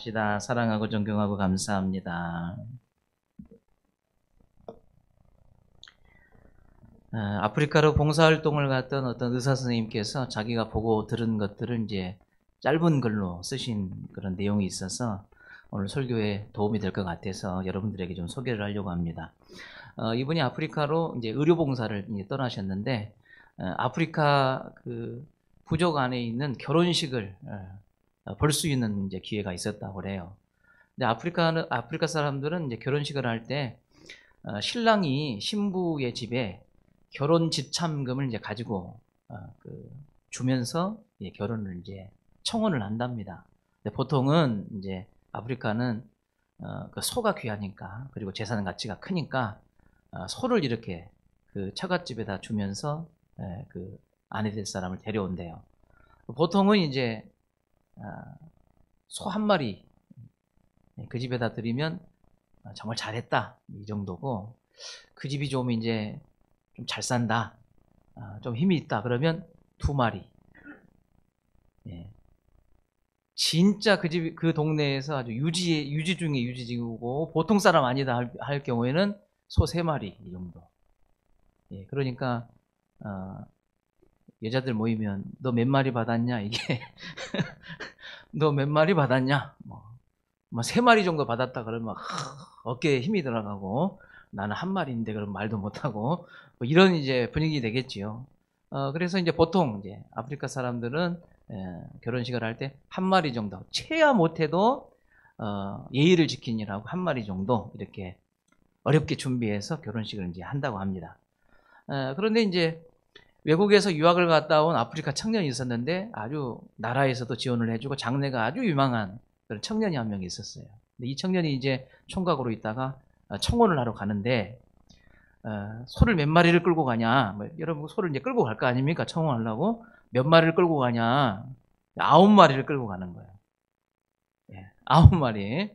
합시다. 사랑하고 존경하고 감사합니다. 아프리카로 봉사활동을 갔던 어떤 의사 선생님께서 자기가 보고 들은 것들을 이제 짧은 글로 쓰신 그런 내용이 있어서 오늘 설교에 도움이 될 것 같아서 여러분들에게 좀 소개를 하려고 합니다. 이분이 아프리카로 이제 의료봉사를 이제 떠나셨는데, 아프리카 그 부족 안에 있는 결혼식을 볼 수 있는 이제 기회가 있었다고 그래요. 근데 아프리카 사람들은 이제 결혼식을 할 때 신랑이 신부의 집에 결혼 지참금을 이제 가지고 주면서 결혼을 이제 청혼을 한답니다. 근데 보통은 이제 아프리카는 그 소가 귀하니까, 그리고 재산 가치가 크니까 소를 이렇게 그 처갓집에다 주면서 그 아내 될 사람을 데려온대요. 보통은 이제 소 한 마리 그 집에다 드리면 정말 잘했다 이 정도고, 그 집이 좀 이제 좀 잘 산다, 좀 힘이 있다 그러면 2마리. 진짜 그 집, 그 동네에서 아주 유지 중에 유지지고 보통 사람 아니다 할 경우에는 소 3마리 이 정도. 그러니까 여자들 모이면 너 몇 마리 받았냐 이게 너 몇 마리 받았냐, 뭐 3마리 정도 받았다 그러면 어깨에 힘이 들어가고, 나는 1마리인데 그럼 말도 못하고, 뭐 이런 이제 분위기 되겠지요. 그래서 이제 보통 이제 아프리카 사람들은 결혼식을 할 때 1마리 정도, 최하 못해도 예의를 지키느라고 1마리 정도 이렇게 어렵게 준비해서 결혼식을 이제 한다고 합니다. 그런데 이제 외국에서 유학을 갔다 온 아프리카 청년이 있었는데, 아주 나라에서도 지원을 해주고 장래가 아주 유망한 그런 청년이 한 명 있었어요. 근데 이 청년이 이제 총각으로 있다가 청혼을 하러 가는데, 소를 몇 마리를 끌고 가냐, 여러분 소를 이제 끌고 갈 거 아닙니까? 청혼하려고. 몇 마리를 끌고 가냐, 9마리를 끌고 가는 거예요. 9마리.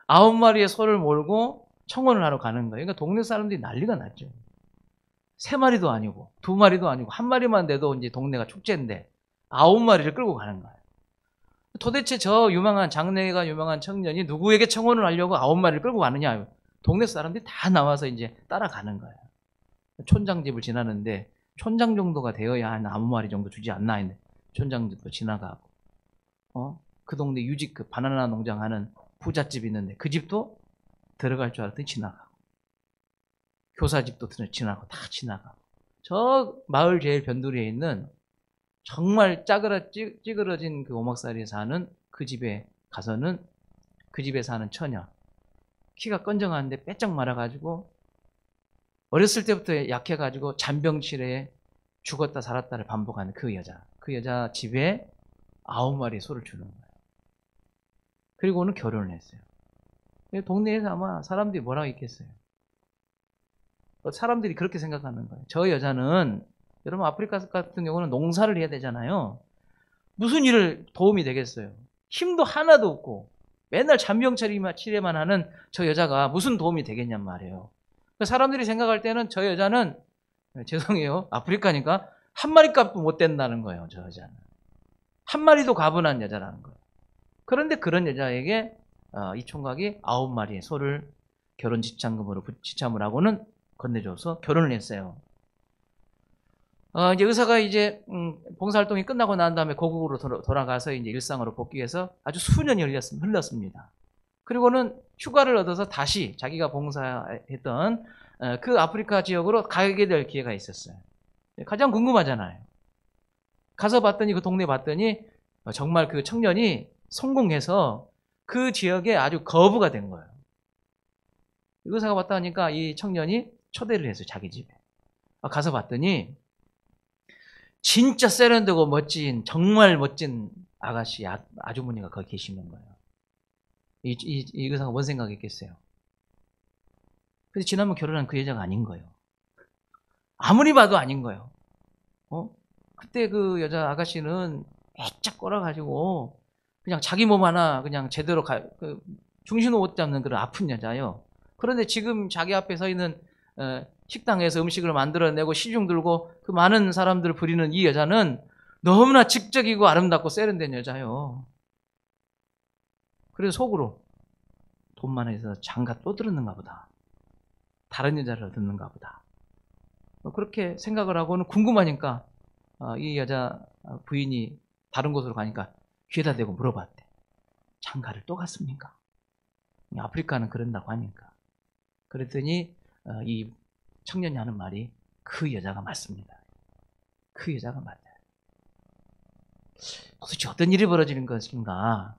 9마리의 소를 몰고 청혼을 하러 가는 거예요. 그러니까 동네 사람들이 난리가 났죠. 3마리도 아니고 2마리도 아니고 1마리만 돼도 이제 동네가 축제인데 9마리를 끌고 가는 거예요. 도대체 저 장래가 유명한 청년이 누구에게 청혼을 하려고 9마리를 끌고 가느냐. 동네 사람들이 다 나와서 이제 따라가는 거예요. 촌장 집을 지나는데 촌장 정도가 되어야 한 9마리 정도 주지 않나 했는데, 촌장 집도 지나가고, 그 동네 유직 그 바나나 농장 하는 부잣집 있는데 그 집도 들어갈 줄 알았더니 지나가고, 교사집도 지나가고, 다 지나가고, 저 마을 제일 변두리에 있는 정말 찌그러진 그 오목살이에 사는 그 집에 가서는, 그 집에 사는 처녀, 키가 건정한데 빼쩍 말아가지고 어렸을 때부터 약해가지고 잔병치레에 죽었다 살았다를 반복하는 그 여자 집에 9마리 소를 주는 거예요. 그리고는 결혼을 했어요. 동네에서 아마 사람들이 뭐라고 했겠어요? 사람들이 그렇게 생각하는 거예요. 저 여자는, 여러분 아프리카 같은 경우는 농사를 해야 되잖아요. 무슨 일을 도움이 되겠어요? 힘도 하나도 없고 맨날 잔병치레만 하는 저 여자가 무슨 도움이 되겠냔 말이에요. 사람들이 생각할 때는 저 여자는, 죄송해요, 아프리카니까 1마리 값도 못 된다는 거예요. 저 여자는 1마리도 가분한 여자라는 거예요. 그런데 그런 여자에게 이 총각이 9마리의 소를 결혼 지참금으로 지참을 하고는 건네줘서 결혼을 했어요. 이제 의사가 이제 봉사활동이 끝나고 난 다음에 고국으로 돌아가서 이제 일상으로 복귀해서 아주 수년이 흘렀습니다. 그리고는 휴가를 얻어서 다시 자기가 봉사했던 그 아프리카 지역으로 가게 될 기회가 있었어요. 가장 궁금하잖아요. 가서 봤더니, 그 동네 봤더니 정말 그 청년이 성공해서 그 지역에 아주 거부가 된 거예요. 의사가 왔다 하니까 이 청년이 초대를 했어요, 자기 집에. 가서 봤더니 진짜 세련되고 멋진, 정말 멋진 아가씨, 아주머니가 거기 계시는 거예요. 이 의사가 뭔 생각했겠어요? 근데 지난번 결혼한 그 여자가 아닌 거예요. 아무리 봐도 아닌 거예요. 그때 그 여자 아가씨는 애짝 꼬라가지고 그냥 자기 몸 하나 그냥 제대로 중심 못 잡는 그런 아픈 여자예요. 그런데 지금 자기 앞에 서 있는 식당에서 음식을 만들어내고 시중 들고 그 많은 사람들을 부리는 이 여자는 너무나 직접이고 아름답고 세련된 여자예요. 그래서 속으로 돈만 해서 장가 또 들었는가 보다. 다른 여자를 듣는가 보다. 그렇게 생각을 하고는 궁금하니까 이 여자 부인이 다른 곳으로 가니까 귀에다 대고 물어봤대. 장가를 또 갔습니까? 아프리카는 그런다고 하니까. 그랬더니 이 청년이 하는 말이 그 여자가 맞습니다. 그 여자가 맞아요. 도대체 어떤 일이 벌어지는 것인가?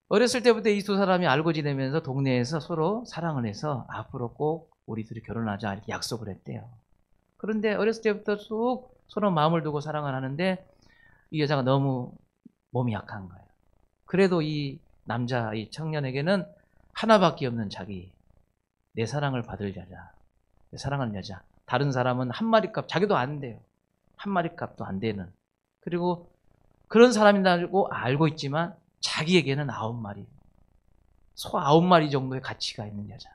어렸을 때부터 이 두 사람이 알고 지내면서 동네에서 서로 사랑을 해서 앞으로 꼭 우리 둘이 결혼하자 이렇게 약속을 했대요. 그런데 어렸을 때부터 쭉 서로 마음을 두고 사랑을 하는데 이 여자가 너무 몸이 약한 거예요. 그래도 이 남자, 이 청년에게는 하나밖에 없는 자기, 내 사랑을 받을 여자, 내 사랑하는 여자. 다른 사람은 한 마리 값, 자기도 안 돼요. 한 마리 값도 안 되는. 그리고 그런 사람이라고 알고 있지만 자기에게는 9마리, 소 9마리 정도의 가치가 있는 여자.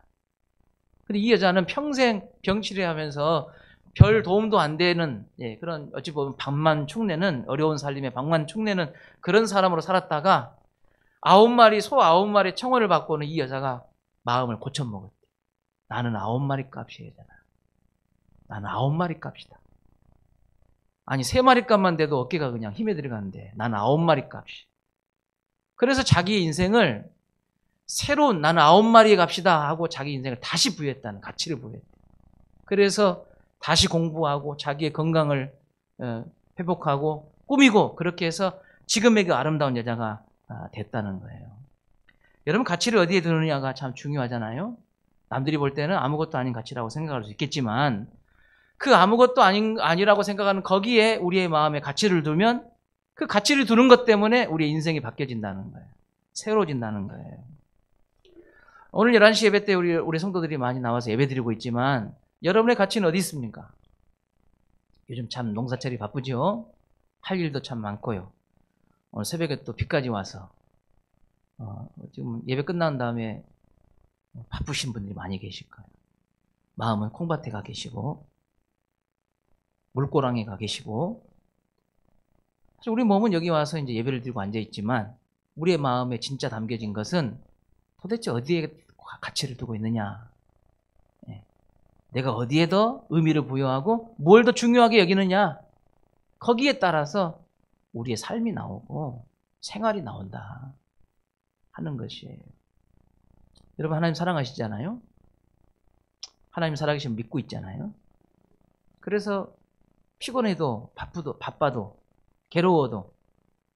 근데 이 여자는 평생 병치레하면서 별 도움도 안 되는 그런 어찌 보면 방만축내는 어려운 살림에 방만축내는 그런 사람으로 살았다가 9마리, 소 9마리 청혼을 받고는 이 여자가 마음을 고쳐먹었대. 나는 9마리 값이야, 여자나. 나는 9마리 값이다. 아니 3마리 값만 돼도 어깨가 그냥 힘에 들어가는데 나는 9마리 값이. 그래서 자기의 인생을 새로운 나는 9마리의 값이다 하고 자기 인생을 다시 부여했다는 가치를 부여했대. 그래서 다시 공부하고 자기의 건강을 회복하고 꾸미고 그렇게 해서 지금의 그 아름다운 여자가 됐다는 거예요. 여러분 가치를 어디에 두느냐가 참 중요하잖아요. 남들이 볼 때는 아무것도 아닌 가치라고 생각할 수 있겠지만 그 아무것도 아니라고 생각하는 거기에 우리의 마음에 가치를 두면 그 가치를 두는 것 때문에 우리의 인생이 바뀌어진다는 거예요. 새로워진다는 거예요. 오늘 11시 예배 때 우리 성도들이 많이 나와서 예배 드리고 있지만 여러분의 가치는 어디 있습니까? 요즘 참 농사철이 바쁘죠? 할 일도 참 많고요. 오늘 새벽에 또 비까지 와서 지금 예배 끝난 다음에 바쁘신 분들이 많이 계실 거예요. 마음은 콩밭에 가 계시고 물고랑에 가 계시고 우리 몸은 여기 와서 이제 예배를 드리고 앉아 있지만 우리의 마음에 진짜 담겨진 것은 도대체 어디에 가치를 두고 있느냐? 내가 어디에 더 의미를 부여하고 뭘 더 중요하게 여기느냐? 거기에 따라서 우리의 삶이 나오고 생활이 나온다 하는 것이에요. 여러분 하나님 사랑하시잖아요. 하나님 살아계시면 믿고 있잖아요. 그래서 피곤해도 바빠도 괴로워도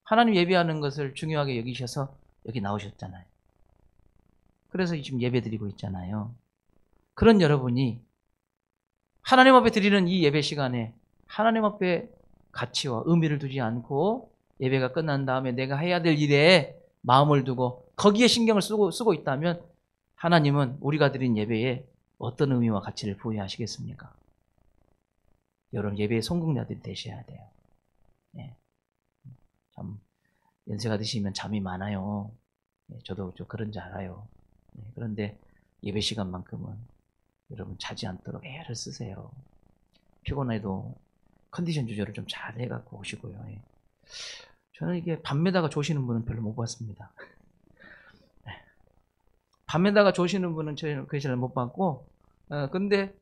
하나님 예배하는 것을 중요하게 여기셔서 여기 나오셨잖아요. 그래서 지금 예배 드리고 있잖아요. 그런 여러분이 하나님 앞에 드리는 이 예배 시간에 하나님 앞에 가치와 의미를 두지 않고 예배가 끝난 다음에 내가 해야 될 일에 마음을 두고 거기에 신경을 쓰고 있다면 하나님은 우리가 드린 예배에 어떤 의미와 가치를 부여하시겠습니까? 여러분 예배의 성공자들이 되셔야 돼요. 참 연세가 드시면 잠이 많아요. 저도 좀 그런 줄 알아요. 그런데 예배 시간만큼은 여러분 자지 않도록 애를 쓰세요. 피곤해도 컨디션 조절을 좀 잘 해갖고 오시고요. 저는 이게 밤에다가 조시는 분은 별로 못 봤습니다. 밤에다가 조시는 분은 저희는 그게 잘 못 봤고, 근데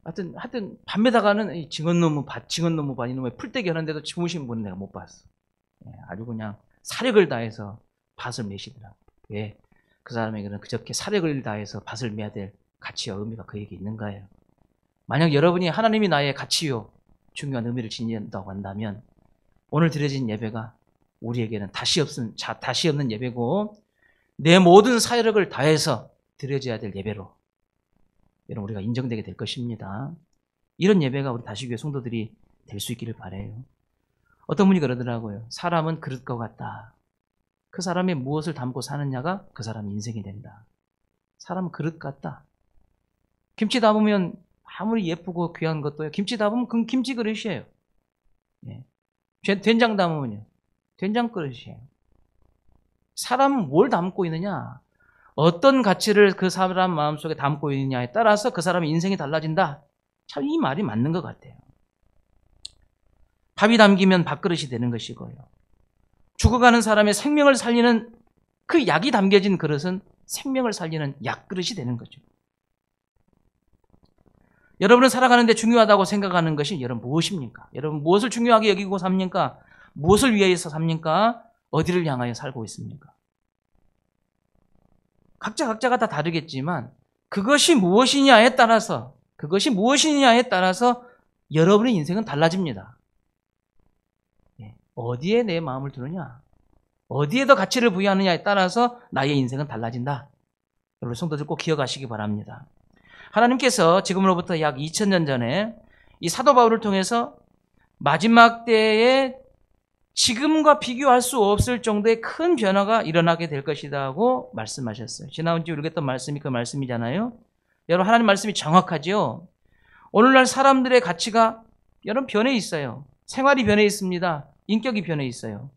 하여튼 밤에다가는 이 징언노무 반 이놈의 풀떼기 하는데도 주무신 분은 내가 못 봤어. 아주 그냥 사력을 다해서 밭을 매시더라고. 왜? 그 사람에게는 그저께 사력을 다해서 밭을 매야 될 가치와 의미가 그에게 있는 거예요. 만약 여러분이 하나님이 나의 가치요 중요한 의미를 지닌다고 한다면 오늘 드려진 예배가 우리에게는 다시 없는 예배고 내 모든 사력을 다해서 드려져야 될 예배로 여러분 우리가 인정되게 될 것입니다. 이런 예배가 우리 다시교회 성도들이 될 수 있기를 바라요. 어떤 분이 그러더라고요. 사람은 그릇과 같다. 그 사람이 무엇을 담고 사느냐가 그 사람 인생이 된다. 사람은 그릇 같다. 김치 담으면 아무리 예쁘고 귀한 것도 김치 담으면 그건 김치 그릇이에요. 된장 담으면요. 된장 그릇이에요. 사람은 뭘 담고 있느냐? 어떤 가치를 그 사람 마음속에 담고 있느냐에 따라서 그 사람의 인생이 달라진다. 참 이 말이 맞는 것 같아요. 밥이 담기면 밥그릇이 되는 것이고요. 죽어가는 사람의 생명을 살리는 그 약이 담겨진 그릇은 생명을 살리는 약그릇이 되는 거죠. 여러분은 살아가는데 중요하다고 생각하는 것이 여러분 무엇입니까? 여러분 무엇을 중요하게 여기고 삽니까? 무엇을 위해서 삽니까? 어디를 향하여 살고 있습니까? 각자가 다 다르겠지만 그것이 무엇이냐에 따라서 여러분의 인생은 달라집니다. 어디에 내 마음을 두느냐, 어디에 더 가치를 부여하느냐에 따라서 나의 인생은 달라진다. 여러분 성도들 꼭 기억하시기 바랍니다. 하나님께서 지금으로부터 약 2000년 전에 이 사도 바울을 통해서 마지막 때에 지금과 비교할 수 없을 정도의 큰 변화가 일어나게 될 것이다 하고 말씀하셨어요. 지난주에 읽었던 말씀이 그 말씀이잖아요. 여러분 하나님 말씀이 정확하죠. 오늘날 사람들의 가치가 여러분 변해 있어요. 생활이 변해 있습니다. 인격이 변해 있어요.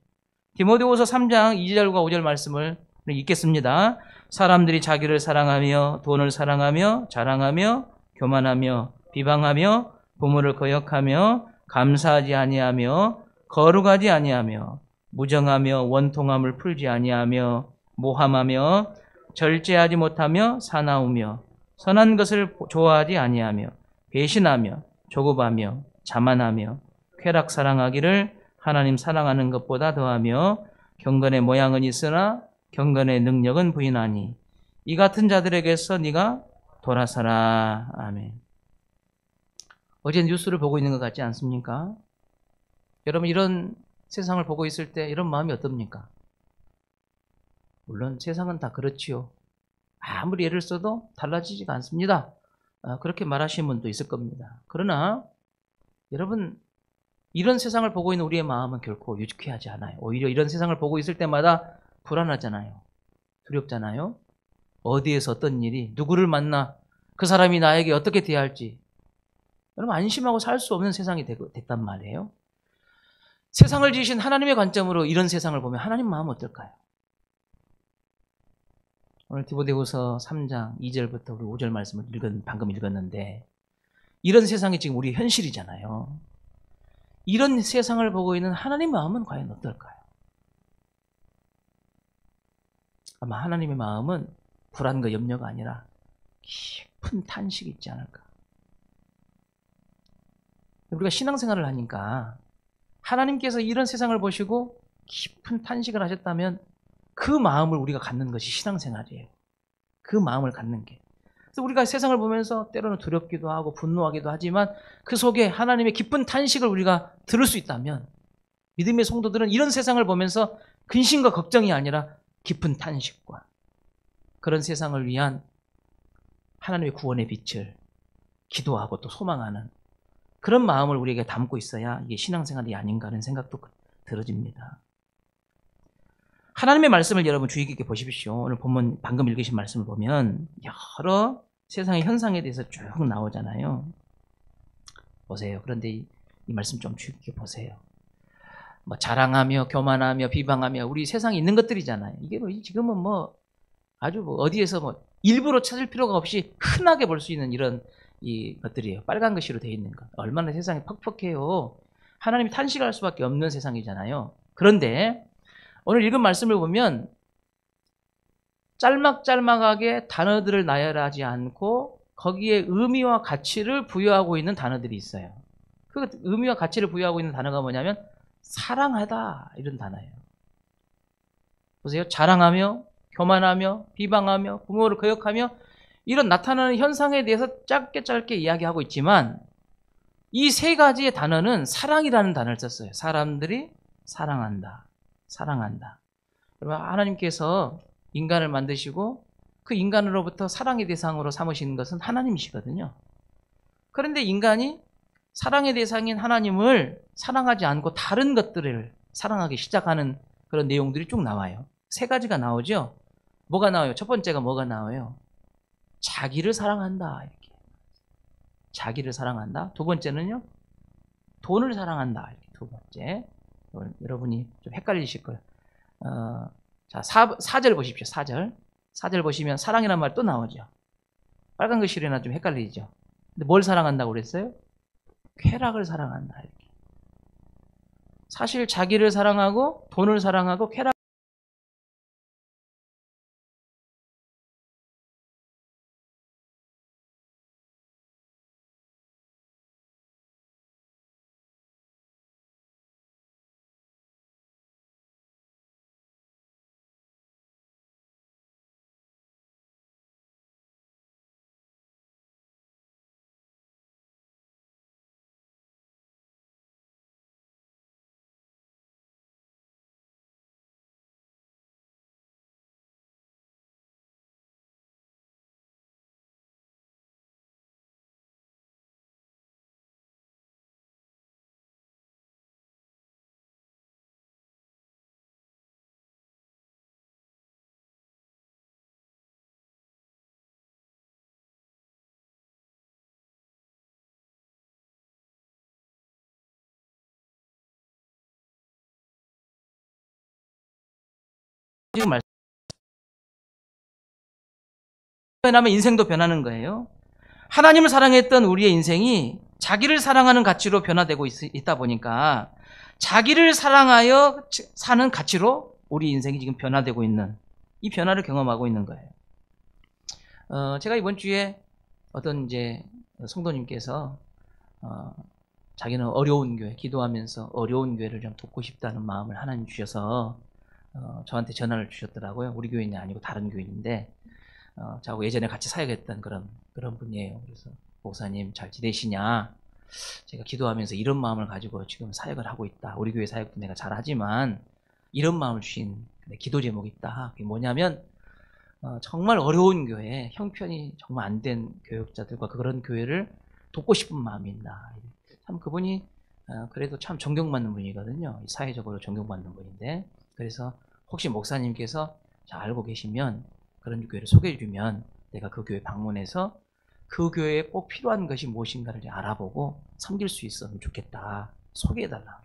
디모데후서 3장 2절과 5절 말씀을 읽겠습니다. 사람들이 자기를 사랑하며 돈을 사랑하며 자랑하며 교만하며 비방하며 부모를 거역하며 감사하지 아니하며 거룩하지 아니하며 무정하며 원통함을 풀지 아니하며 모함하며 절제하지 못하며 사나우며 선한 것을 좋아하지 아니하며 배신하며 조급하며 자만하며 쾌락 사랑하기를 하나님 사랑하는 것보다 더하며 경건의 모양은 있으나 경건의 능력은 부인하니 이 같은 자들에게서 네가 돌아서라. 아멘. 어제 뉴스를 보고 있는 것 같지 않습니까? 여러분 이런 세상을 보고 있을 때 이런 마음이 어떻습니까? 물론 세상은 다 그렇지요. 아무리 애를 써도 달라지지가 않습니다. 그렇게 말하시는 분도 있을 겁니다. 그러나 여러분 이런 세상을 보고 있는 우리의 마음은 결코 유쾌하지 않아요. 오히려 이런 세상을 보고 있을 때마다 불안하잖아요. 두렵잖아요. 어디에서 어떤 일이 누구를 만나 그 사람이 나에게 어떻게 대할지 여러분 안심하고 살 수 없는 세상이 됐단 말이에요. 세상을 지으신 하나님의 관점으로 이런 세상을 보면 하나님 마음은 어떨까요? 오늘 디모데후서 3장 2절부터 우리 5절 말씀을 방금 읽었는데 이런 세상이 지금 우리 현실이잖아요. 이런 세상을 보고 있는 하나님의 마음은 과연 어떨까요? 아마 하나님의 마음은 불안과 염려가 아니라 깊은 탄식이 있지 않을까. 우리가 신앙생활을 하니까 하나님께서 이런 세상을 보시고 깊은 탄식을 하셨다면 그 마음을 우리가 갖는 것이 신앙생활이에요. 그 마음을 갖는 게. 그래서 우리가 세상을 보면서 때로는 두렵기도 하고 분노하기도 하지만 그 속에 하나님의 깊은 탄식을 우리가 들을 수 있다면 믿음의 성도들은 이런 세상을 보면서 근심과 걱정이 아니라 깊은 탄식과 그런 세상을 위한 하나님의 구원의 빛을 기도하고 또 소망하는 그런 마음을 우리에게 담고 있어야 이게 신앙생활이 아닌가 하는 생각도 들어집니다. 하나님의 말씀을 여러분 주의 깊게 보십시오. 오늘 본문 방금 읽으신 말씀을 보면 여러 세상의 현상에 대해서 쭉 나오잖아요. 보세요. 그런데 이 말씀 좀 주의 깊게 보세요. 뭐 자랑하며 교만하며 비방하며 우리 세상에 있는 것들이잖아요. 이게 뭐 지금은 뭐 아주 뭐 어디에서 뭐 일부러 찾을 필요가 없이 흔하게 볼 수 있는 이런 이 것들이에요. 빨간 글씨로 되어 있는 것. 얼마나 세상이 퍽퍽해요. 하나님이 탄식할 수밖에 없는 세상이잖아요. 그런데 오늘 읽은 말씀을 보면 짤막짤막하게 단어들을 나열하지 않고 거기에 의미와 가치를 부여하고 있는 단어들이 있어요. 그 의미와 가치를 부여하고 있는 단어가 뭐냐면 사랑하다 이런 단어예요. 보세요. 자랑하며 교만하며 비방하며 부모를 거역하며 이런 나타나는 현상에 대해서 짧게 이야기하고 있지만 이 세 가지의 단어는 사랑이라는 단어를 썼어요. 사람들이 사랑한다. 여러분 하나님께서 인간을 만드시고 그 인간으로부터 사랑의 대상으로 삼으시는 것은 하나님이시거든요. 그런데 인간이 사랑의 대상인 하나님을 사랑하지 않고 다른 것들을 사랑하기 시작하는 그런 내용들이 쭉 나와요. 세 가지가 나오죠. 뭐가 나와요? 첫 번째가 뭐가 나와요? 자기를 사랑한다. 이렇게. 자기를 사랑한다. 두 번째는요. 돈을 사랑한다. 이렇게 두 번째. 여러분이 좀 헷갈리실 거예요. 자, 4절 보십시오. 4절 보시면 사랑이라는 말 또 나오죠. 빨간 글씨로나 좀 헷갈리죠. 근데 뭘 사랑한다고 그랬어요? 쾌락을 사랑한다. 이렇게. 사실 자기를 사랑하고 돈을 사랑하고 쾌락 지금 변하면 인생도 변하는 거예요. 하나님을 사랑했던 우리의 인생이 자기를 사랑하는 가치로 변화되고 있다 보니까 자기를 사랑하여 사는 가치로 우리 인생이 지금 변화되고 있는 이 변화를 경험하고 있는 거예요. 제가 이번 주에 어떤 이제 성도님께서 자기는 어려운 교회, 기도하면서 어려운 교회를 좀 돕고 싶다는 마음을 하나님 주셔서 저한테 전화를 주셨더라고요. 우리 교인이 아니고 다른 교인인데 저하고 예전에 같이 사역했던 그런 분이에요. 그래서 목사님 잘 지내시냐? 제가 기도하면서 이런 마음을 가지고 지금 사역을 하고 있다. 우리 교회 사역도 내가 잘하지만 이런 마음을 주신 기도 제목이 있다. 그게 뭐냐면 정말 어려운 교회, 형편이 정말 안 된 교역자들과 그런 교회를 돕고 싶은 마음이 있다. 참 그분이 그래도 참 존경받는 분이거든요. 사회적으로 존경받는 분인데 그래서 혹시 목사님께서 잘 알고 계시면 그런 교회를 소개해 주면 내가 그 교회 방문해서 그 교회에 꼭 필요한 것이 무엇인가를 알아보고 섬길 수 있으면 좋겠다. 소개해 달라.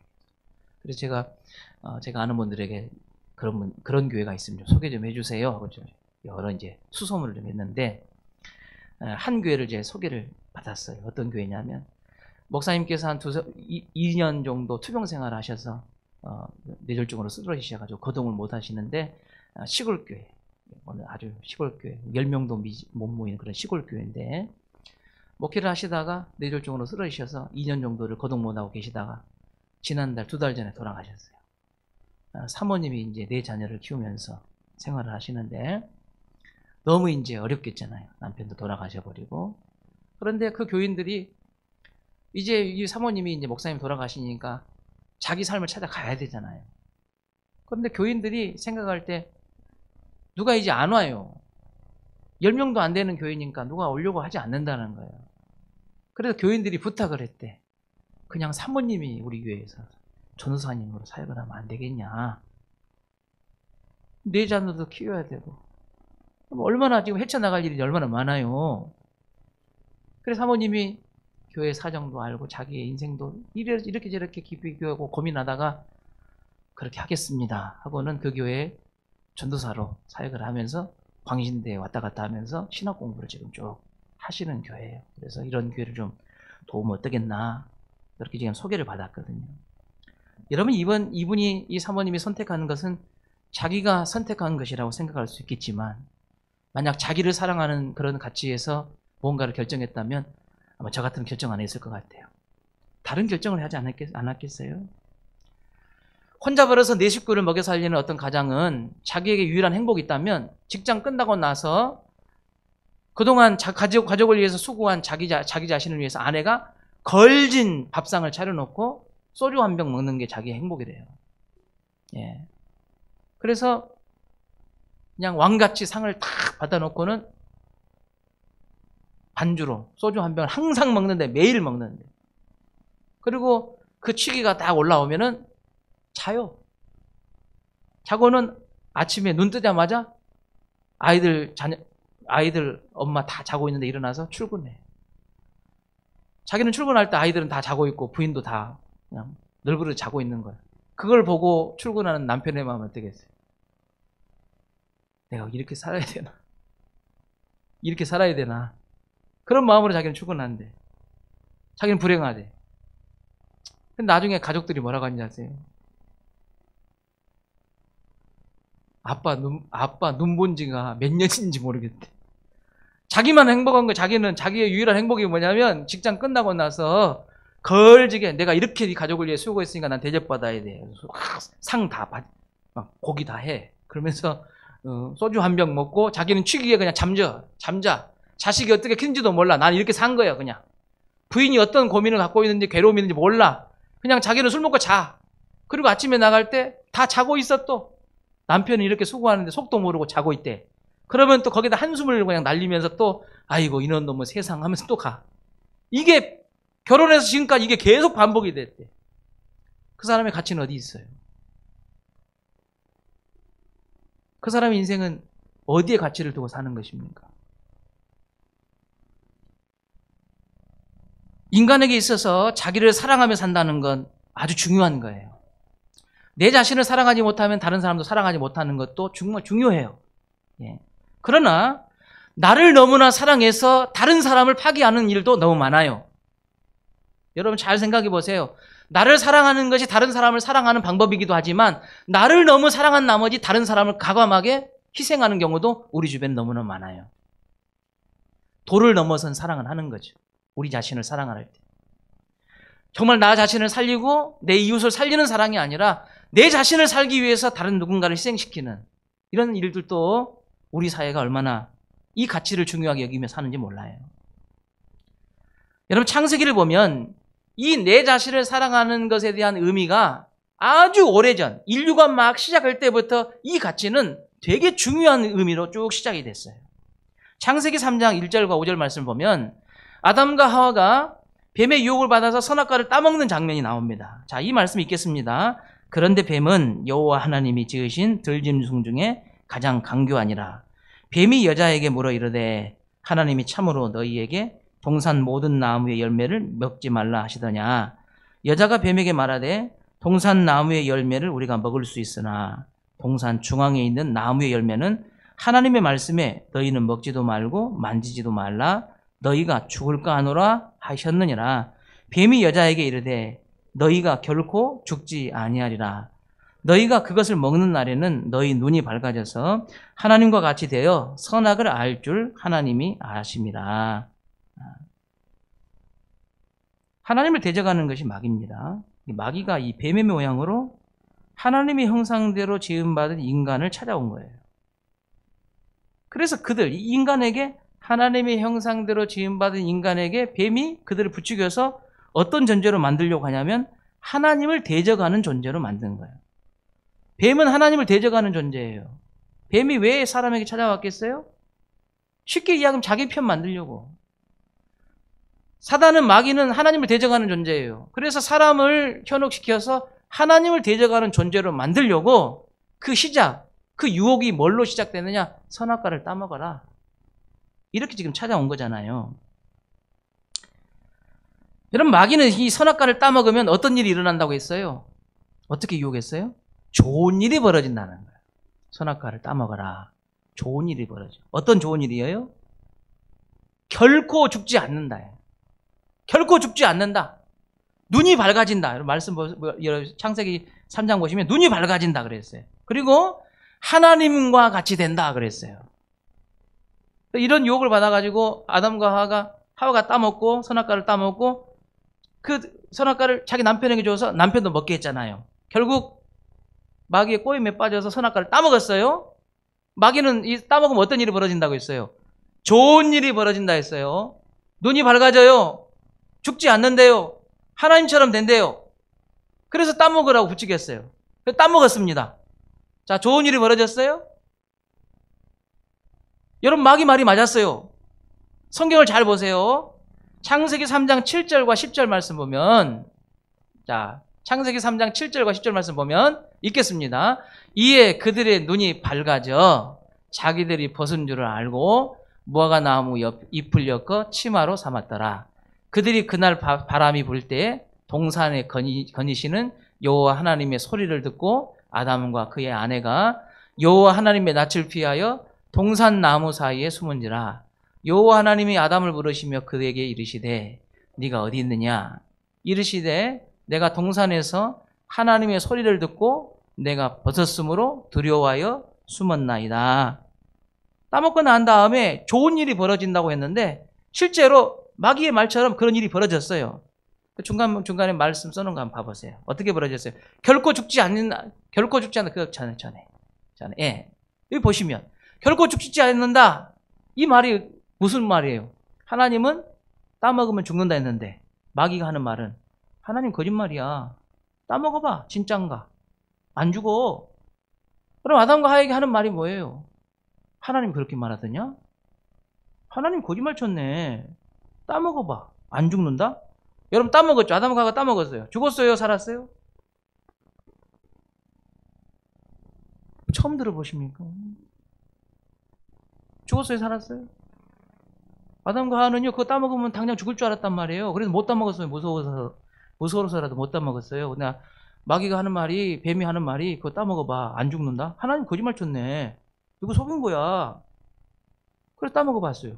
그래서 제가 아는 분들에게 그런 교회가 있으면 좀 소개 좀 해주세요. 하고 좀 여러 이제 수소문을 좀 했는데 한 교회를 이제 소개를 받았어요. 어떤 교회냐면 목사님께서 한 2년 정도 투병 생활을 하셔서 뇌졸중으로 쓰러지셔가지고 거동을 못 하시는데 시골 교회. 오늘 아주 시골 교회 10명도 못 모이는 그런 시골 교회인데 목회를 하시다가 뇌졸중으로 쓰러지셔서 2년 정도를 거동 못하고 계시다가 지난달 2달 전에 돌아가셨어요. 사모님이 이제 4자녀를 키우면서 생활을 하시는데 너무 이제 어렵겠잖아요. 남편도 돌아가셔버리고. 그런데 그 교인들이 이제 이 사모님이 이제 목사님 돌아가시니까 자기 삶을 찾아가야 되잖아요. 그런데 교인들이 생각할 때 누가 이제 안 와요. 10명도 안 되는 교회니까 누가 오려고 하지 않는다는 거예요. 그래서 교인들이 부탁을 했대. 그냥 사모님이 우리 교회에서 전도사님으로 사역을 하면 안 되겠냐. 4자녀도 키워야 되고. 얼마나 지금 헤쳐나갈 일이 얼마나 많아요. 그래서 사모님이 교회 사정도 알고 자기의 인생도 이렇게 저렇게 깊이 교하고 고민하다가 그렇게 하겠습니다 하고는 그 교회에 전도사로 사역을 하면서 광신대에 왔다 갔다 하면서 신학 공부를 지금 쭉 하시는 교회예요. 그래서 이런 교회를 좀 도우면 어떠겠나 그렇게 지금 소개를 받았거든요. 여러분 이분이 이 사모님이 선택하는 것은 자기가 선택한 것이라고 생각할 수 있겠지만 만약 자기를 사랑하는 그런 가치에서 뭔가를 결정했다면 아마 저 같은 결정 안 했을 것 같아요. 다른 결정을 하지 않았겠어요? 혼자 벌어서 내 식구를 먹여 살리는 어떤 가장은 자기에게 유일한 행복이 있다면 직장 끝나고 나서 그동안 가족을 위해서 수고한 자기 자신을 위해서 아내가 걸진 밥상을 차려놓고 소주 한 병 먹는 게 자기의 행복이래요. 예. 그래서 그냥 왕같이 상을 탁 받아놓고는 반주로 소주 한 병을 항상 먹는데 매일 먹는데 그리고 그 취기가 딱 올라오면은 자요. 자고는 아침에 눈 뜨자마자 아이들 엄마 다 자고 있는데 일어나서 출근해. 자기는 출근할 때 아이들은 다 자고 있고 부인도 다 그냥 널브러져 자고 있는 거야. 그걸 보고 출근하는 남편의 마음은 어떻겠어요? 내가 이렇게 살아야 되나? 이렇게 살아야 되나? 그런 마음으로 자기는 출근하는데 자기는 불행하대. 근데 나중에 가족들이 뭐라고 하는지 아세요? 아빠 눈 본 지가 몇 년인지 모르겠대. 자기만 행복한 거, 자기는 자기의 유일한 행복이 뭐냐면 직장 끝나고 나서 걸지게 내가 이렇게 이 가족을 위해 수고했으니까 난 대접받아야 돼. 상 다 받, 막 고기 다 해. 그러면서 소주 한 병 먹고 자기는 취기에 그냥 잠자. 자식이 어떻게 큰지도 몰라. 난 이렇게 산 거야 그냥. 부인이 어떤 고민을 갖고 있는지 괴로움이 있는지 몰라. 그냥 자기는 술 먹고 자. 그리고 아침에 나갈 때 다 자고 있어 또. 남편이 이렇게 수고하는데 속도 모르고 자고 있대. 그러면 또 거기다 한숨을 그냥 날리면서 또 아이고 이런 놈의 세상 하면서 또 가. 이게 결혼해서 지금까지 이게 계속 반복이 됐대. 그 사람의 가치는 어디 있어요? 그 사람의 인생은 어디에 가치를 두고 사는 것입니까? 인간에게 있어서 자기를 사랑하며 산다는 건 아주 중요한 거예요. 내 자신을 사랑하지 못하면 다른 사람도 사랑하지 못하는 것도 정말 중요해요. 예. 그러나 나를 너무나 사랑해서 다른 사람을 파괴하는 일도 너무 많아요. 여러분 잘 생각해 보세요. 나를 사랑하는 것이 다른 사람을 사랑하는 방법이기도 하지만 나를 너무 사랑한 나머지 다른 사람을 과감하게 희생하는 경우도 우리 주변에 너무나 많아요. 도를 넘어선 사랑을 하는 거죠. 우리 자신을 사랑할 때. 정말 나 자신을 살리고 내 이웃을 살리는 사랑이 아니라 내 자신을 살기 위해서 다른 누군가를 희생시키는 이런 일들도 우리 사회가 얼마나 이 가치를 중요하게 여기며 사는지 몰라요. 여러분 창세기를 보면 이 내 자신을 사랑하는 것에 대한 의미가 아주 오래전 인류가 막 시작할 때부터 이 가치는 되게 중요한 의미로 쭉 시작이 됐어요. 창세기 3장 1절과 5절 말씀을 보면 아담과 하와가 뱀의 유혹을 받아서 선악과를 따먹는 장면이 나옵니다. 자, 이 말씀 읽겠습니다. 그런데 뱀은 여호와 하나님이 지으신 들짐승 중에 가장 강교하니라. 뱀이 여자에게 물어 이르되 하나님이 참으로 너희에게 동산 모든 나무의 열매를 먹지 말라 하시더냐. 여자가 뱀에게 말하되 동산 나무의 열매를 우리가 먹을 수 있으나 동산 중앙에 있는 나무의 열매는 하나님의 말씀에 너희는 먹지도 말고 만지지도 말라 너희가 죽을까 하노라 하셨느니라. 뱀이 여자에게 이르되 너희가 결코 죽지 아니하리라. 너희가 그것을 먹는 날에는 너희 눈이 밝아져서 하나님과 같이 되어 선악을 알 줄 하나님이 아심이라. 하나님을 대적하는 것이 마귀입니다. 마귀가 이 뱀의 모양으로 하나님의 형상대로 지음받은 인간을 찾아온 거예요. 그래서 그들, 이 인간에게 하나님의 형상대로 지음받은 인간에게 뱀이 그들을 부추겨서 어떤 존재로 만들려고 하냐면 하나님을 대적하는 존재로 만든 거예요. 뱀은 하나님을 대적하는 존재예요. 뱀이 왜 사람에게 찾아왔겠어요? 쉽게 이야기하면 자기 편 만들려고. 사단은 마귀는 하나님을 대적하는 존재예요. 그래서 사람을 현혹시켜서 하나님을 대적하는 존재로 만들려고 그 시작, 그 유혹이 뭘로 시작되느냐? 선악과를 따먹어라. 이렇게 지금 찾아온 거잖아요. 여러분 마귀는 이 선악과를 따먹으면 어떤 일이 일어난다고 했어요? 어떻게 유혹했어요? 좋은 일이 벌어진다는 거예요. 선악과를 따먹어라. 좋은 일이 벌어져. 어떤 좋은 일이에요? 결코 죽지 않는다. 결코 죽지 않는다. 눈이 밝아진다. 말씀 창세기 3장 보시면 눈이 밝아진다 그랬어요. 그리고 하나님과 같이 된다 그랬어요. 이런 유혹을 받아가지고 아담과 하와가 따먹고 선악과를 따먹고 그 선악과를 자기 남편에게 줘서 남편도 먹게 했잖아요. 결국 마귀의 꼬임에 빠져서 선악과를 따먹었어요. 마귀는 이 따먹으면 어떤 일이 벌어진다고 했어요? 좋은 일이 벌어진다 했어요. 눈이 밝아져요. 죽지 않는데요. 하나님처럼 된대요. 그래서 따먹으라고 부추겼어요. 따먹었습니다. 자, 좋은 일이 벌어졌어요? 여러분 마귀 말이 맞았어요. 성경을 잘 보세요. 창세기 3장 7절과 10절 말씀 보면 자, 창세기 3장 7절과 10절 말씀 보면 읽겠습니다. 이에 그들의 눈이 밝아져 자기들이 벗은 줄을 알고 무화과 나무 잎을 엮어 치마로 삼았더라. 그들이 그날 바람이 불 때 동산에 거니시는 여호와 하나님의 소리를 듣고 아담과 그의 아내가 여호와 하나님의 낯을 피하여 동산 나무 사이에 숨은지라. 여호와 하나님이 아담을 부르시며 그에게 이르시되 네가 어디 있느냐. 이르시되 내가 동산에서 하나님의 소리를 듣고 내가 벗었으므로 두려워하여 숨었나이다. 따먹고 난 다음에 좋은 일이 벌어진다고 했는데 실제로 마귀의 말처럼 그런 일이 벌어졌어요. 중간에 말씀 써놓은 거 한번 봐보세요. 어떻게 벌어졌어요? 결코 죽지 않는다. 그 전에. 예. 여기 보시면 결코 죽지 않는다. 이 말이 무슨 말이에요? 하나님은 따먹으면 죽는다 했는데 마귀가 하는 말은 하나님 거짓말이야. 따먹어봐. 진짠가? 안 죽어. 그럼 아담과 하와에게 하는 말이 뭐예요? 하나님 그렇게 말하더냐? 하나님 거짓말 쳤네. 따먹어봐. 안 죽는다? 여러분 따먹었죠? 아담과 하와가 따먹었어요. 죽었어요? 살았어요? 처음 들어보십니까? 죽었어요? 살았어요? 아담과 하와는요, 그거 따먹으면 당장 죽을 줄 알았단 말이에요. 그래서 못 따먹었어요. 무서워서라도 못 따먹었어요. 근데 마귀가 하는 말이, 뱀이 하는 말이, 그거 따먹어봐. 안 죽는다? 하나님 거짓말 쳤네. 이거 속인 거야. 그래, 따먹어봤어요.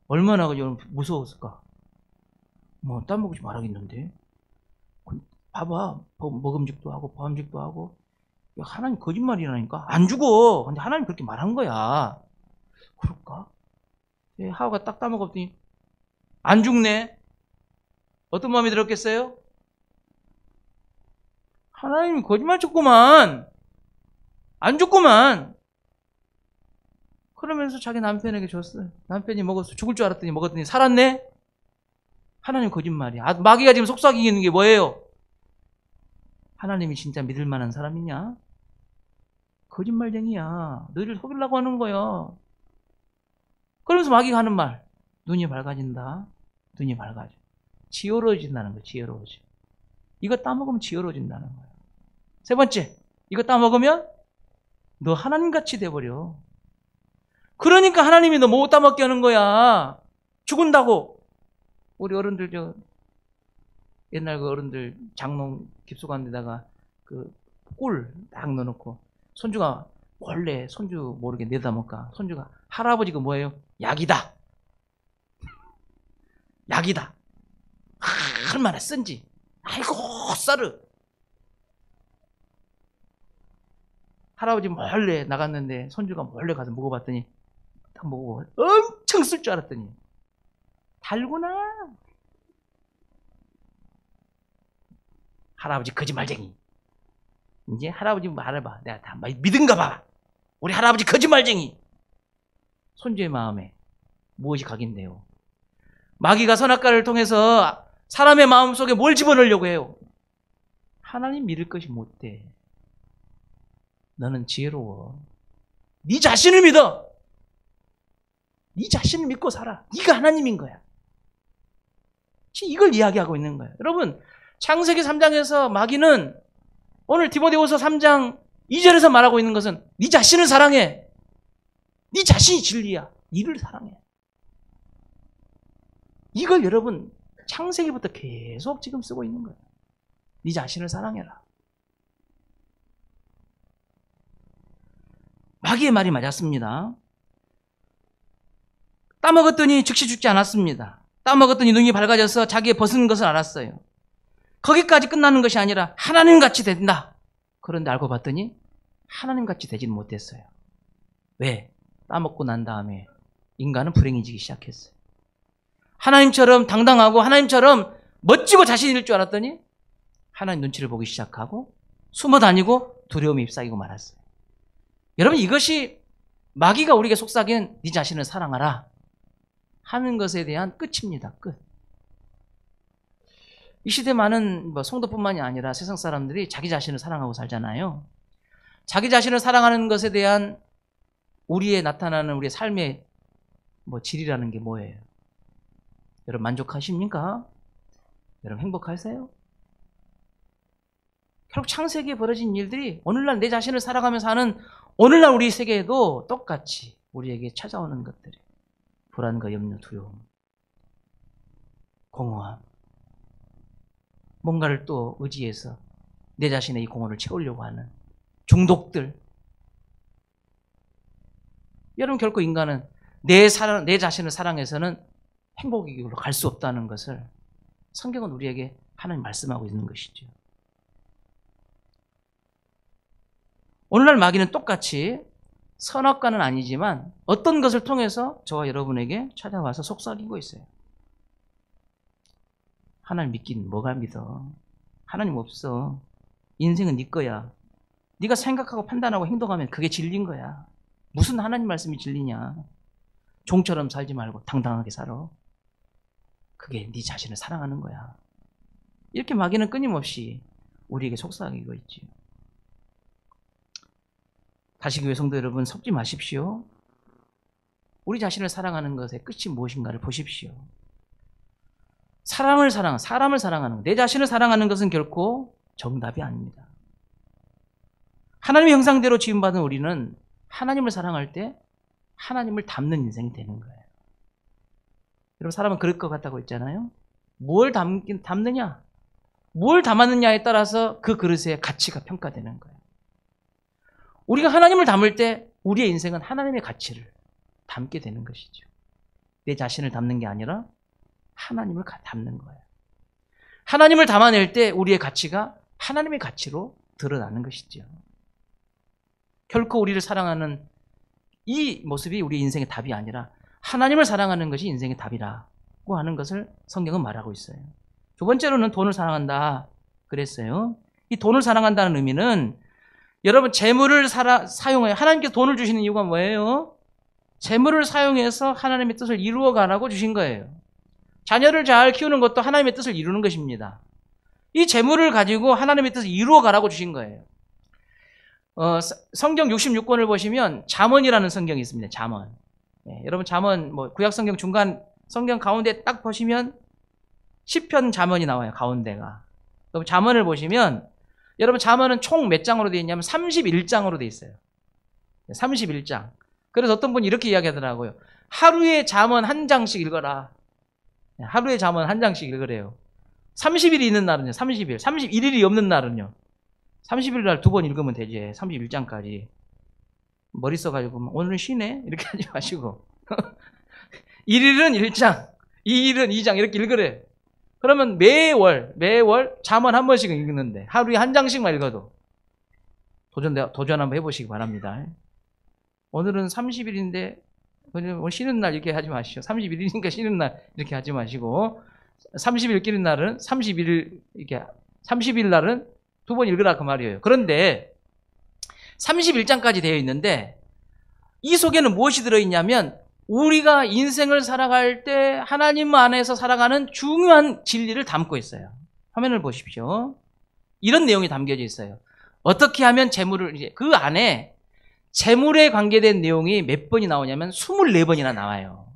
얼마나 무서웠을까? 뭐, 따먹지 말아야겠는데. 봐봐. 먹음직도 하고, 보암직도 하고. 야, 하나님 거짓말이라니까? 안 죽어. 근데 하나님 그렇게 말한 거야. 그럴까? 하와가 딱 따먹었더니, 안 죽네? 어떤 마음이 들었겠어요? 하나님이 거짓말 쳤구만. 안 죽구만. 그러면서 자기 남편에게 줬어요. 남편이 먹었어. 죽을 줄 알았더니 먹었더니 살았네? 하나님 거짓말이야. 마귀가 지금 속삭이는 게 뭐예요? 하나님이 진짜 믿을 만한 사람이냐? 거짓말쟁이야. 너희를 속이려고 하는 거야. 그러면서 마귀가 하는 말. 눈이 밝아진다. 눈이 밝아져. 지어러진다는 거야. 지어러져. 이거 따먹으면 지어러진다는 거야. 세 번째. 이거 따먹으면 너 하나님같이 돼버려. 그러니까 하나님이 너 못 따먹게 하는 거야. 죽은다고. 우리 어른들 옛날 그 어른들 장롱 깊숙한 데다가 그 꿀 딱 넣어놓고 손주가 원래 손주 모르게 내다 먹까. 손주가 할아버지 그 뭐예요? 약이다. 약이다. 얼마나 쓴지. 아이고 썰어. 할아버지 몰래 나갔는데 손주가 몰래 가서 먹어봤더니 딱 먹어보고 엄청 쓸 줄 알았더니 달구나. 할아버지 거짓말쟁이. 이제 할아버지 말해봐. 내가 다 믿은가 봐. 우리 할아버지 거짓말쟁이. 손주의 마음에 무엇이 각인돼요? 마귀가 선악과를 통해서 사람의 마음속에 뭘 집어넣으려고 해요? 하나님 믿을 것이 못 돼. 너는 지혜로워. 네 자신을 믿어. 네 자신을 믿고 살아. 네가 하나님인 거야. 이걸 이야기하고 있는 거예요. 여러분, 창세기 3장에서 마귀는 오늘 디모데후서 3장 2절에서 말하고 있는 것은 네 자신을 사랑해. 네 자신이 진리야. 이를 사랑해. 이걸 여러분 창세기부터 계속 지금 쓰고 있는 거예요. 네 자신을 사랑해라. 마귀의 말이 맞았습니다. 따먹었더니 즉시 죽지 않았습니다. 따먹었더니 눈이 밝아져서 자기의 벗은 것을 알았어요. 거기까지 끝나는 것이 아니라 하나님같이 된다. 그런데 알고 봤더니 하나님같이 되지는 못했어요. 왜? 따먹고 난 다음에 인간은 불행해지기 시작했어요. 하나님처럼 당당하고 하나님처럼 멋지고 자신일 줄 알았더니 하나님 눈치를 보기 시작하고 숨어 다니고 두려움이 ip사이고 말았어요. 여러분, 이것이 마귀가 우리에게 속삭이는 네 자신을 사랑하라 하는 것에 대한 끝입니다. 끝. 이 시대 많은 성도뿐만이 아니라 세상 사람들이 자기 자신을 사랑하고 살잖아요. 자기 자신을 사랑하는 것에 대한 우리의 나타나는 우리의 삶의 질이라는 게 뭐예요? 여러분 만족하십니까? 여러분 행복하세요? 결국 창세기에 벌어진 일들이 오늘날 내 자신을 살아가면서 하는 오늘날 우리 세계에도 똑같이 우리에게 찾아오는 것들이 불안과 염려, 두려움, 공허함, 뭔가를 또 의지해서 내 자신의 이 공허를 채우려고 하는 중독들. 여러분 결코 인간은 내 자신을 사랑해서는 행복이기로 갈 수 없다는 것을 성경은 우리에게 하나님 말씀하고 있는 것이죠. 오늘날 마귀는 똑같이 선악과는 아니지만 어떤 것을 통해서 저와 여러분에게 찾아와서 속삭이고 있어요. 하나님 믿긴 뭐가 믿어? 하나님 없어. 인생은 네 거야. 네가 생각하고 판단하고 행동하면 그게 진리인 거야. 무슨 하나님 말씀이 진리냐? 종처럼 살지 말고 당당하게 살아. 그게 네 자신을 사랑하는 거야. 이렇게 마귀는 끊임없이 우리에게 속삭이고 있지요. 다시교회 성도 여러분, 속지 마십시오. 우리 자신을 사랑하는 것의 끝이 무엇인가를 보십시오. 사람을 사랑하는 것, 내 자신을 사랑하는 것은 결코 정답이 아닙니다. 하나님의 형상대로 지음받은 우리는 하나님을 사랑할 때 하나님을 닮는 인생이 되는 거예요. 여러분, 사람은 그럴 것 같다고 했잖아요. 뭘 담느냐? 뭘 담았느냐에 따라서 그 그릇의 가치가 평가되는 거예요. 우리가 하나님을 담을 때 우리의 인생은 하나님의 가치를 담게 되는 것이죠. 내 자신을 담는 게 아니라 하나님을 담는 거예요. 하나님을 담아낼 때 우리의 가치가 하나님의 가치로 드러나는 것이죠. 결코 우리를 사랑하는 이 모습이 우리 인생의 답이 아니라 하나님을 사랑하는 것이 인생의 답이라고 하는 것을 성경은 말하고 있어요. 두 번째로는 돈을 사랑한다 그랬어요. 이 돈을 사랑한다는 의미는 여러분 재물을 사용해 하나님께서 돈을 주시는 이유가 뭐예요? 재물을 사용해서 하나님의 뜻을 이루어가라고 주신 거예요. 자녀를 잘 키우는 것도 하나님의 뜻을 이루는 것입니다. 이 재물을 가지고 하나님의 뜻을 이루어가라고 주신 거예요. 성경 66권을 보시면 잠언이라는 성경이 있습니다. 잠언. 여러분 잠언 구약 성경 중간 성경 가운데 딱 보시면 시편 잠언이 나와요. 가운데가. 그럼 잠언을 보시면 여러분 잠언은 총 몇 장으로 되어 있냐면 31장으로 되어 있어요. 31장. 그래서 어떤 분이 이렇게 이야기하더라고요. 하루에 잠언 한 장씩 읽어라. 하루에 잠언 한 장씩 읽으래요. 30일이 있는 날은요. 30일. 31일이 없는 날은요. 30일 날 2번 읽으면 되지. 31장까지. 머리 써가지고 오늘은 쉬네? 이렇게 하지 마시고 1일은 1장, 2일은 2장 이렇게 읽으래. 그러면 매월 잠언 한 번씩 읽는데 하루에 한 장씩만 읽어도 도전 한번 해보시기 바랍니다. 오늘은 30일인데 오늘 쉬는 날 이렇게 하지 마시죠. 31일이니까 쉬는 날 이렇게 하지 마시고 30일 끼는 날은 30일 날은 2번 읽으라 그 말이에요. 그런데 31장까지 되어 있는데 이 속에는 무엇이 들어있냐면 우리가 인생을 살아갈 때 하나님 안에서 살아가는 중요한 진리를 담고 있어요. 화면을 보십시오. 이런 내용이 담겨져 있어요. 어떻게 하면 재물을 이제 그 안에 재물에 관계된 내용이 몇 번이 나오냐면 24번이나 나와요.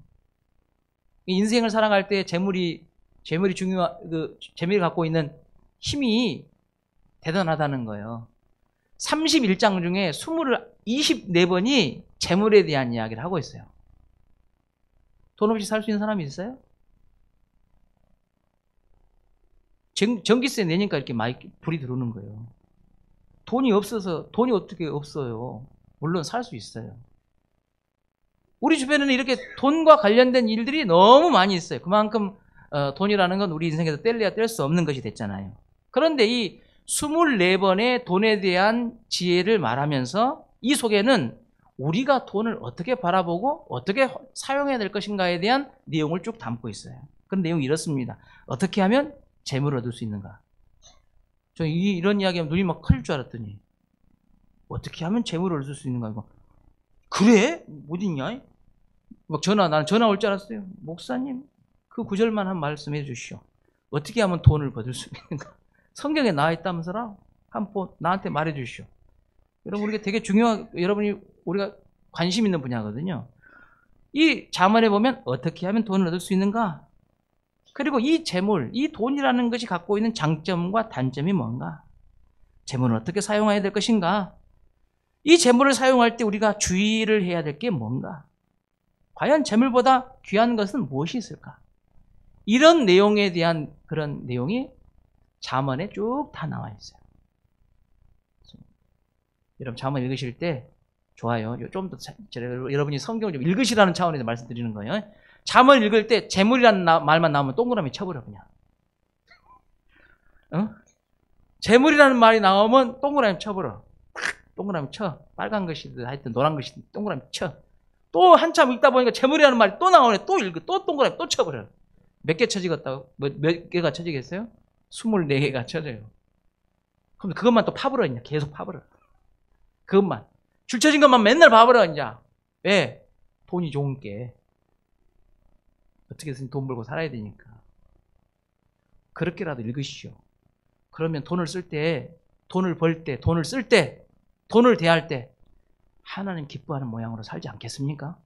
인생을 살아갈 때 재물이 재물이 갖고 있는 힘이 대단하다는 거예요. 31장 중에 24번이 재물에 대한 이야기를 하고 있어요. 돈 없이 살 수 있는 사람이 있어요? 전기세 내니까 이렇게 많이 불이 들어오는 거예요. 돈이 없어서, 돈이 어떻게 없어요? 물론 살 수 있어요. 우리 주변에는 이렇게 돈과 관련된 일들이 너무 많이 있어요. 그만큼 돈이라는 건 우리 인생에서 뗄래야 뗄 수 없는 것이 됐잖아요. 그런데 이 24번의 돈에 대한 지혜를 말하면서 이 속에는 우리가 돈을 어떻게 바라보고 어떻게 사용해야 될 것인가에 대한 내용을 쭉 담고 있어요. 그런 내용이 이렇습니다. 어떻게 하면 재물을 얻을 수 있는가? 저 이런 이야기하면 눈이 막 클 줄 알았더니 어떻게 하면 재물을 얻을 수 있는가? 이거 그래? 못 있냐? 막 나는 전화 올 줄 알았어요. 목사님 그 구절만 한 말씀해 주시오. 어떻게 하면 돈을 받을 수 있는가? 성경에 나와 있다면서라? 한번 나한테 말해 주시오. 여러분 우리가 되게 우리가 관심 있는 분야거든요. 이 잠언에 보면 어떻게 하면 돈을 얻을 수 있는가? 그리고 이 재물, 이 돈이라는 것이 갖고 있는 장점과 단점이 뭔가? 재물을 어떻게 사용해야 될 것인가? 이 재물을 사용할 때 우리가 주의를 해야 될 게 뭔가? 과연 재물보다 귀한 것은 무엇이 있을까? 이런 내용에 대한 그런 내용이 잠언에 쭉 다 나와 있어요. 여러분 잠언 읽으실 때 좋아요. 좀 더 여러분이 성경을 좀 읽으시라는 차원에서 말씀드리는 거예요. 잠언 읽을 때 재물이라는 말만 나오면 동그라미 쳐버려 그냥. 재물이라는 말이 나오면 동그라미 쳐버려. 동그라미 쳐. 빨간 것이든 하여튼 노란 것이든 동그라미 쳐. 또 한참 읽다 보니까 재물이라는 말이 또 나오네. 또 읽어. 또 동그라미 또 쳐버려. 몇 개 쳐지겠다고? 몇 개가 쳐지겠어요? 24개가 쳐져요. 그럼 그것만 또 파버려 있냐? 계속 파버려. 그것만. 줄 쳐진 것만 맨날 봐버려 이제. 왜? 돈이 좋은 게. 어떻게든 돈 벌고 살아야 되니까. 그렇게라도 읽으시오. 그러면 돈을 쓸 때, 돈을 벌 때, 돈을 쓸 때, 돈을 대할 때 하나님 기뻐하는 모양으로 살지 않겠습니까?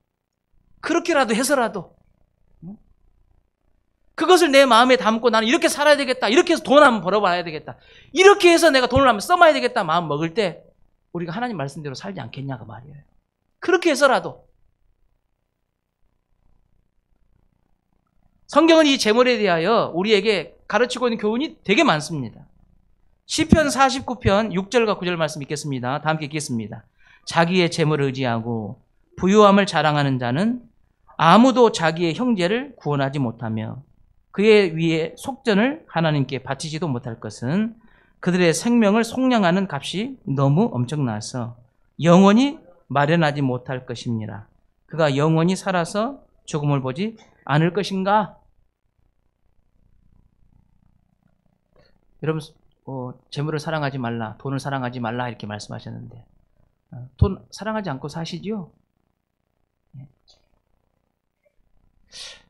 그렇게라도 해서라도 그것을 내 마음에 담고 나는 이렇게 살아야 되겠다. 이렇게 해서 돈 한번 벌어봐야 되겠다. 이렇게 해서 내가 돈을 한번 써봐야 되겠다. 마음 먹을 때 우리가 하나님 말씀대로 살지 않겠냐 그 말이에요. 그렇게 해서라도 성경은 이 재물에 대하여 우리에게 가르치고 있는 교훈이 되게 많습니다. 시편 49편 6절과 9절 말씀 읽겠습니다. 다 함께 읽겠습니다. 자기의 재물을 의지하고 부유함을 자랑하는 자는 아무도 자기의 형제를 구원하지 못하며 그의 위에 속전을 하나님께 바치지도 못할 것은 그들의 생명을 속량하는 값이 너무 엄청나서 영원히 마련하지 못할 것입니다. 그가 영원히 살아서 죽음을 보지 않을 것인가? 여러분, 재물을 사랑하지 말라, 돈을 사랑하지 말라 이렇게 말씀하셨는데 돈 사랑하지 않고 사시죠?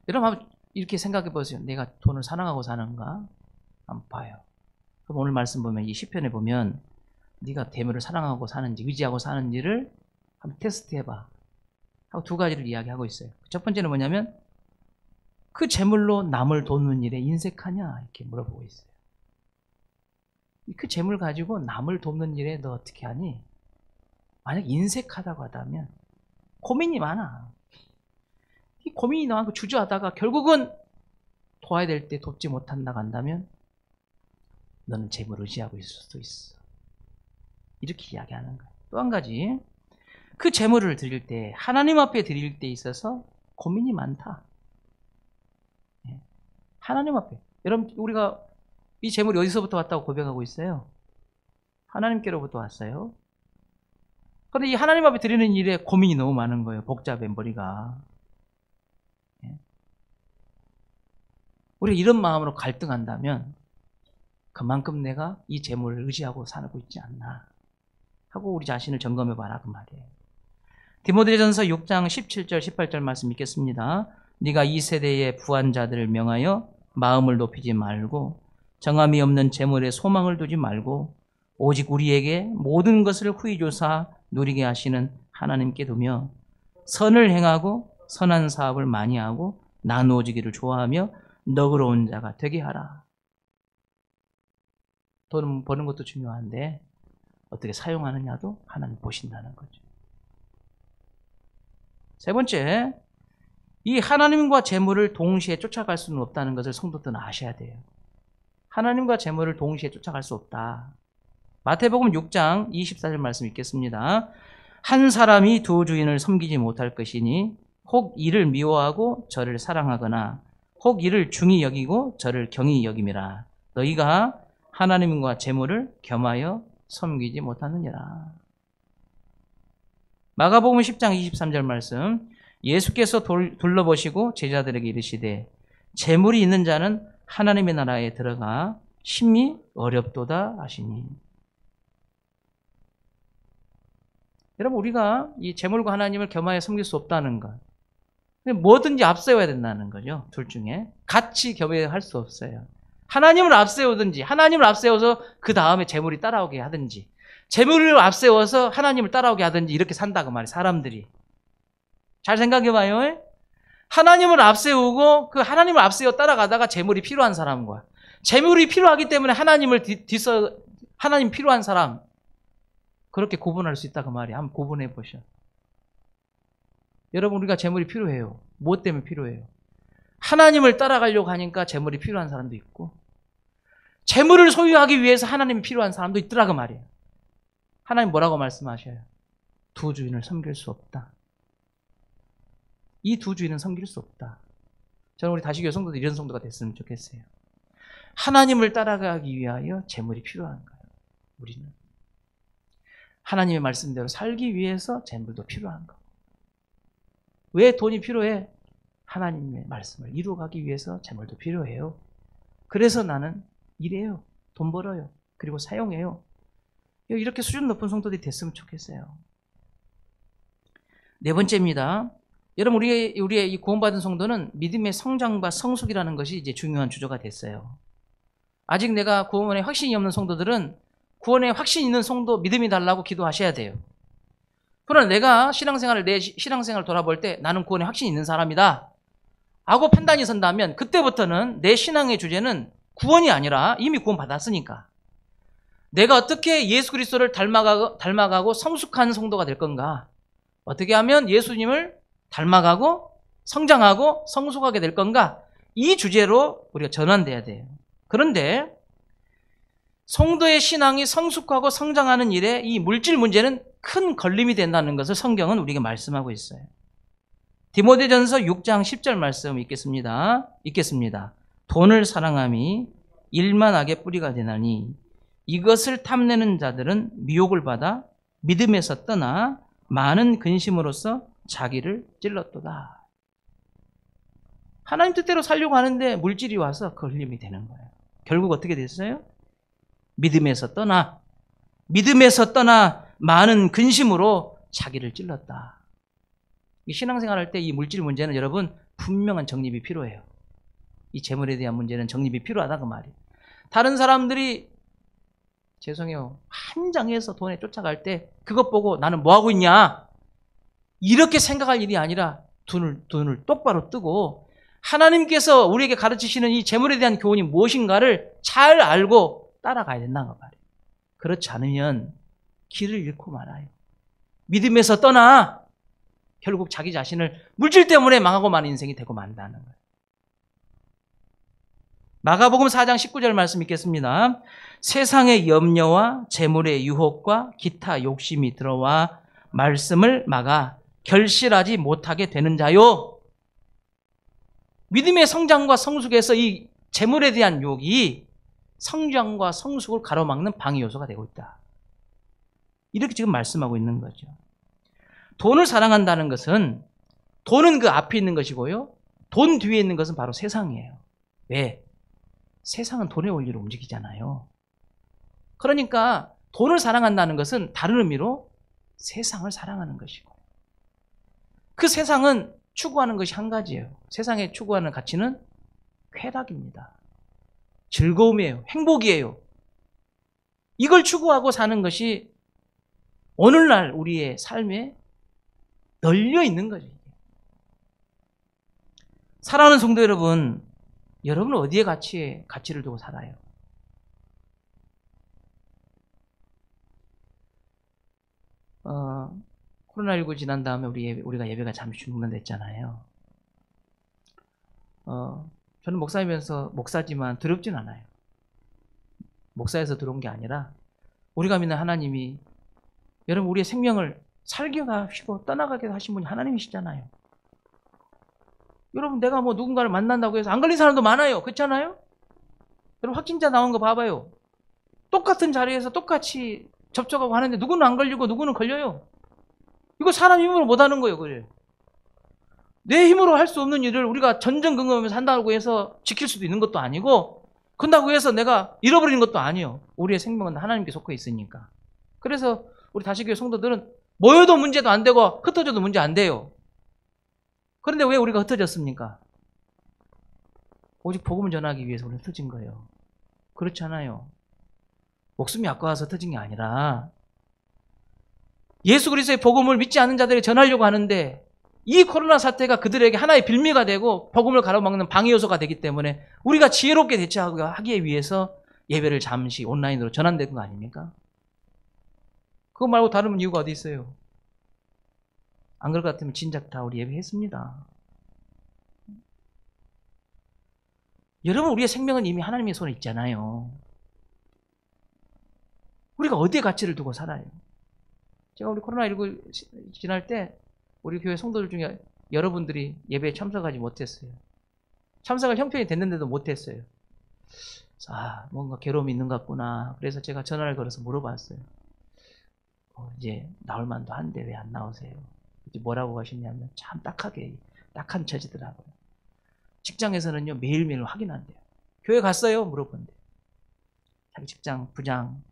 여러분 한번 이렇게 생각해 보세요. 내가 돈을 사랑하고 사는가? 한번 봐요. 그럼 오늘 말씀 보면 이 시편에 보면 네가 재물을 사랑하고 사는지 의지하고 사는지를 한번 테스트해봐 하고 두 가지를 이야기하고 있어요. 첫 번째는 뭐냐면 그 재물로 남을 돕는 일에 인색하냐 이렇게 물어보고 있어요. 그 재물 가지고 남을 돕는 일에 너 어떻게 하니? 만약 인색하다고 하다면 고민이 많아. 이 고민이 많고 주저하다가 결국은 도와야 될 때 돕지 못한다고 한다면 너는 재물을 의지하고 있을 수도 있어. 이렇게 이야기하는 거야. 또 한 가지, 그 재물을 드릴 때 하나님 앞에 드릴 때 있어서 고민이 많다. 하나님 앞에. 여러분 우리가 이 재물이 어디서부터 왔다고 고백하고 있어요? 하나님께로부터 왔어요. 그런데 이 하나님 앞에 드리는 일에 고민이 너무 많은 거예요. 복잡해 머리가. 우리가 이런 마음으로 갈등한다면 그만큼 내가 이 재물을 의지하고 살고 있지 않나 하고 우리 자신을 점검해 봐라 그 말이에요. 디모데전서 6장 17절 18절 말씀 읽겠습니다. 네가 이 세대의 부한 자들을 명하여 마음을 높이지 말고 정함이 없는 재물에 소망을 두지 말고 오직 우리에게 모든 것을 후히 조사 누리게 하시는 하나님께 두며 선을 행하고 선한 사업을 많이 하고 나누어지기를 좋아하며 너그러운 자가 되게 하라. 돈 버는 것도 중요한데 어떻게 사용하느냐도 하나님 보신다는 거죠. 세 번째, 이 하나님과 재물을 동시에 쫓아갈 수는 없다는 것을 성도들은 아셔야 돼요. 하나님과 재물을 동시에 쫓아갈 수 없다. 마태복음 6장 24절 말씀 읽겠습니다. 한 사람이 두 주인을 섬기지 못할 것이니 혹 이를 미워하고 저를 사랑하거나 혹 이를 중히 여기고 저를 경히 여김이라. 너희가 하나님과 재물을 겸하여 섬기지 못하느니라. 마가복음 10장 23절 말씀, 예수께서 둘러보시고 제자들에게 이르시되 재물이 있는 자는 하나님의 나라에 들어가 심히 어렵도다 하시니. 여러분 우리가 이 재물과 하나님을 겸하여 섬길 수 없다는 것, 뭐든지 앞세워야 된다는 거죠. 둘 중에 같이 겸해할 수 없어요. 하나님을 앞세우든지 하나님을 앞세워서 그 다음에 재물이 따라오게 하든지 재물을 앞세워서 하나님을 따라오게 하든지 이렇게 산다 그 말이에요. 사람들이 잘 생각해봐요. 하나님을 앞세우고 그 하나님을 앞세워 따라가다가 재물이 필요한 사람과 재물이 필요하기 때문에 하나님을 뒤서 하나님 필요한 사람 그렇게 구분할 수 있다 그 말이에요. 한번 구분해 보셔. 여러분 우리가 재물이 필요해요. 무엇 때문에 필요해요? 하나님을 따라가려고 하니까 재물이 필요한 사람도 있고 재물을 소유하기 위해서 하나님이 필요한 사람도 있더라 그 말이에요. 하나님 뭐라고 말씀하셔요? 두 주인을 섬길 수 없다. 이 두 주인은 섬길 수 없다. 저는 우리 다시교회 성도들 이런 성도가 됐으면 좋겠어요. 하나님을 따라가기 위하여 재물이 필요한 거예요. 우리는 하나님의 말씀대로 살기 위해서 재물도 필요한 거예요. 왜 돈이 필요해? 하나님의 말씀을 이루어가기 위해서 재물도 필요해요. 그래서 나는 일해요. 돈 벌어요. 그리고 사용해요. 이렇게 수준 높은 성도들이 됐으면 좋겠어요. 네 번째입니다. 여러분 우리의 이 구원받은 성도는 믿음의 성장과 성숙이라는 것이 이제 중요한 주제가 됐어요. 아직 내가 구원에 확신이 없는 성도들은 구원에 확신 있는 성도 믿음이 달라고 기도하셔야 돼요. 그러나 내가 내 신앙생활을 돌아볼 때 나는 구원에 확신이 있는 사람이다 하고 판단이 선다면 그때부터는 내 신앙의 주제는 구원이 아니라 이미 구원 받았으니까 내가 어떻게 예수 그리스도를 닮아가고 성숙한 성도가 될 건가, 어떻게 하면 예수님을 닮아가고 성장하고 성숙하게 될 건가, 이 주제로 우리가 전환돼야 돼요. 그런데 성도의 신앙이 성숙하고 성장하는 일에 이 물질 문제는 큰 걸림이 된다는 것을 성경은 우리에게 말씀하고 있어요. 디모데전서 6장 10절 말씀 읽겠습니다. 돈을 사랑함이 일만 악의 뿌리가 되나니 이것을 탐내는 자들은 미혹을 받아 믿음에서 떠나 많은 근심으로써 자기를 찔렀도다. 하나님 뜻대로 살려고 하는데 물질이 와서 걸림이 되는 거예요. 결국 어떻게 됐어요? 믿음에서 떠나 많은 근심으로 자기를 찔렀다. 이 신앙생활 할 때 이 물질 문제는 여러분 분명한 정립이 필요해요. 이 재물에 대한 문제는 정립이 필요하다 그 말이에요. 다른 사람들이 죄송해요. 한장해서 돈에 쫓아갈 때 그것 보고 나는 뭐 하고 있냐? 이렇게 생각할 일이 아니라 눈을 똑바로 뜨고 하나님께서 우리에게 가르치시는 이 재물에 대한 교훈이 무엇인가를 잘 알고 따라가야 된다는 말이에요. 그렇지 않으면 길을 잃고 말아요. 믿음에서 떠나 결국 자기 자신을 물질 때문에 망하고 마는 인생이 되고 만다는 거예요. 마가복음 4장 19절 말씀 읽겠습니다. 세상의 염려와 재물의 유혹과 기타 욕심이 들어와 말씀을 막아 결실하지 못하게 되는 자요. 믿음의 성장과 성숙에서 이 재물에 대한 유혹이 성장과 성숙을 가로막는 방해 요소가 되고 있다. 이렇게 지금 말씀하고 있는 거죠. 돈을 사랑한다는 것은 돈은 그 앞에 있는 것이고요. 돈 뒤에 있는 것은 바로 세상이에요. 왜? 세상은 돈의 원리로 움직이잖아요. 그러니까 돈을 사랑한다는 것은 다른 의미로 세상을 사랑하는 것이고 그 세상은 추구하는 것이 한 가지예요. 세상에 추구하는 가치는 쾌락입니다. 즐거움이에요. 행복이에요. 이걸 추구하고 사는 것이 오늘날 우리의 삶에 널려 있는 거죠. 사랑하는 성도 여러분, 여러분은 어디에 가치를 두고 살아요? 코로나19 지난 다음에 우리가 예배가 잠시 중단됐잖아요. 저는 목사이면서 목사지만 두렵진 않아요. 목사에서 들어온 게 아니라 우리가 믿는 하나님이 여러분 우리의 생명을 살게 하시고 떠나가게 하신 분이 하나님이시잖아요. 여러분 내가 뭐 누군가를 만난다고 해서 안 걸린 사람도 많아요. 그렇잖아요? 여러분 확진자 나온 거 봐봐요. 똑같은 자리에서 똑같이 접촉하고 하는데 누구는 안 걸리고 누구는 걸려요. 이거 사람 힘으로 못하는 거예요. 그래. 내 힘으로 할 수 없는 일을 우리가 전전긍긍하면서 한다고 해서 지킬 수도 있는 것도 아니고 그런다고 해서 내가 잃어버리는 것도 아니에요. 우리의 생명은 하나님께 속해 있으니까. 그래서 우리 다시교회 성도들은 모여도 문제도 안 되고 흩어져도 문제 안 돼요. 그런데 왜 우리가 흩어졌습니까? 오직 복음을 전하기 위해서 우리는 흩어진 거예요. 그렇지 않아요. 목숨이 아까워서 흩어진 게 아니라 예수 그리스도의 복음을 믿지 않는 자들에게 전하려고 하는데 이 코로나 사태가 그들에게 하나의 빌미가 되고 복음을 가로막는 방해 요소가 되기 때문에 우리가 지혜롭게 대처하기 위해서 예배를 잠시 온라인으로 전환된 거 아닙니까? 그거 말고 다른 이유가 어디 있어요? 안 그럴 것 같으면 진작 다 우리 예배했습니다. 여러분 우리의 생명은 이미 하나님의 손에 있잖아요. 우리가 어디에 가치를 두고 살아요? 제가 우리 코로나19 지날 때 우리 교회 성도들 중에 여러분들이 예배에 참석하지 못했어요. 참석할 형편이 됐는데도 못했어요. 뭔가 괴로움이 있는 것 같구나. 그래서 제가 전화를 걸어서 물어봤어요. 이제 나올 만도 한데 왜 안 나오세요? 이제 뭐라고 하셨냐면 참 딱한 처지더라고요. 직장에서는요 매일매일 확인한대요. 교회 갔어요? 물어본대요. 자기 직장 부장